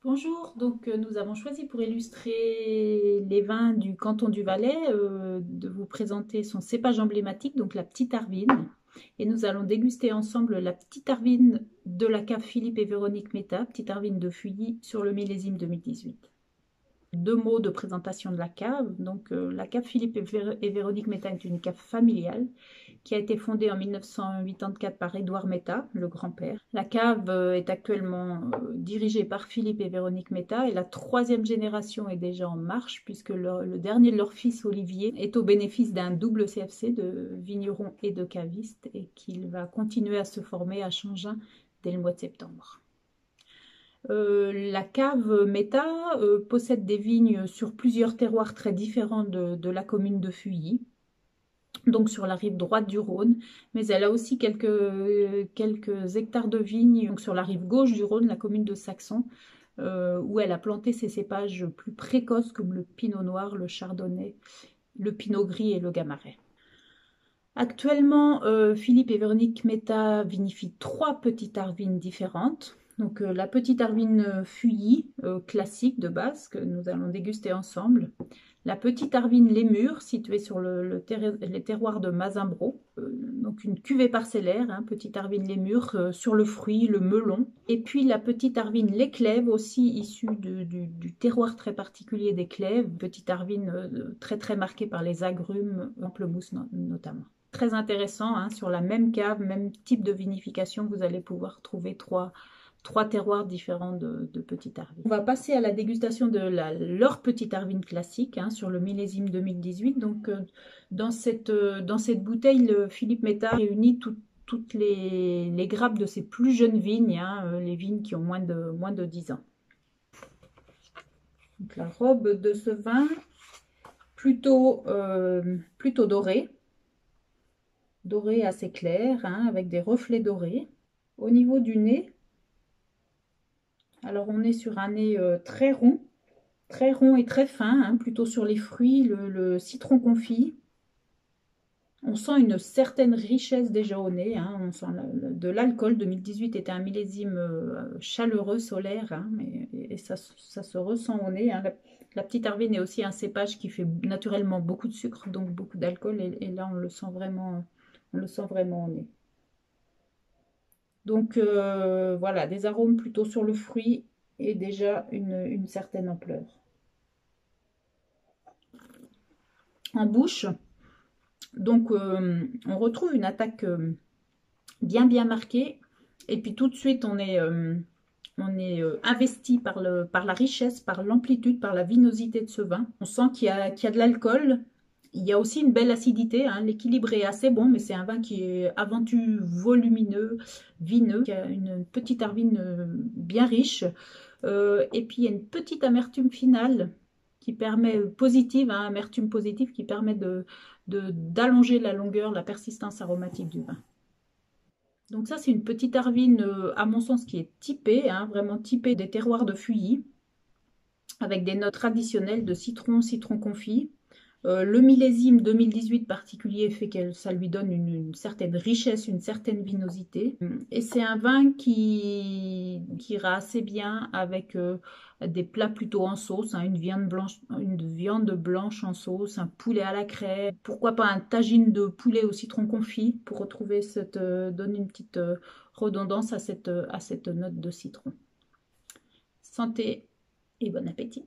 Bonjour, nous avons choisi pour illustrer les vins du canton du Valais de vous présenter son cépage emblématique, donc la petite Arvine. Et nous allons déguster ensemble la petite Arvine de la cave Philippe et Véronique Méta, petite Arvine de Feuilly sur le millésime 2018. Deux mots de présentation de la cave. La cave Philippe et Véronique Méta est une cave familiale qui a été fondée en 1984 par Édouard Méta, le grand-père. La cave est actuellement dirigée par Philippe et Véronique Méta et la troisième génération est déjà en marche puisque le dernier de leur fils, Olivier, est au bénéfice d'un double CFC de vigneron et de caviste et qu'il va continuer à se former à Changin dès le mois de septembre. La cave Méta possède des vignes sur plusieurs terroirs très différents de la commune de Feuilly, donc sur la rive droite du Rhône, mais elle a aussi quelques hectares de vignes donc sur la rive gauche du Rhône, la commune de Saxon, où elle a planté ses cépages plus précoces comme le pinot noir, le chardonnay, le pinot gris et le gamaret. Actuellement, Philippe et Véronique Méta vinifient trois petites arvines différentes. La petite arvine Feuilly, classique de base, que nous allons déguster ensemble. La petite arvine Les Murs, située sur les terroirs de Mazimbro. Donc une cuvée parcellaire, hein, petite arvine Les Murs, sur le fruit, le melon. Et puis la petite arvine Les Clèves, aussi issue du terroir très particulier des Clèves. Petite arvine très marquée par les agrumes, pamplemousse notamment. Très intéressant, hein, sur la même cave, même type de vinification, vous allez pouvoir trouver trois terroirs différents de petite arvine. On va passer à la dégustation de leur petite arvine classique, hein, sur le millésime 2018. Dans cette bouteille, Philippe Méta réunit toutes les grappes de ses plus jeunes vignes, hein, les vignes qui ont moins de 10 ans. Donc, la robe de ce vin, plutôt dorée. Doré assez clair, hein, avec des reflets dorés. Au niveau du nez, alors on est sur un nez très rond et très fin, hein, plutôt sur les fruits, le citron confit. On sent une certaine richesse déjà au nez, hein, on sent de l'alcool. 2018 était un millésime chaleureux, solaire, hein, et ça se ressent au nez, hein. La petite Arvine est aussi un cépage qui fait naturellement beaucoup de sucre, donc beaucoup d'alcool, et là on le sent vraiment au nez. Voilà, des arômes plutôt sur le fruit et déjà une certaine ampleur. En bouche, on retrouve une attaque bien marquée et puis tout de suite on est investi par la richesse, par l'amplitude, par la vinosité de ce vin. On sent qu'il y a de l'alcool. Il y a aussi une belle acidité, hein. L'équilibre est assez bon, mais c'est un vin qui est avant tout volumineux, vineux, qui a une petite arvine bien riche. Et puis il y a une petite amertume finale qui permet, positive, hein, amertume positive, qui permet d'allonger la longueur, la persistance aromatique du vin. Donc ça, c'est une petite arvine, à mon sens, qui est typée, hein, vraiment typée des terroirs de Feuilly, avec des notes traditionnelles de citron, citron confit. Le millésime 2018 particulier fait que ça lui donne une certaine richesse, une certaine vinosité. Et c'est un vin qui ira assez bien avec des plats plutôt en sauce, hein, une viande blanche en sauce, un poulet à la crème, pourquoi pas un tagine de poulet au citron confit pour retrouver donner une petite redondance à cette note de citron. Santé et bon appétit!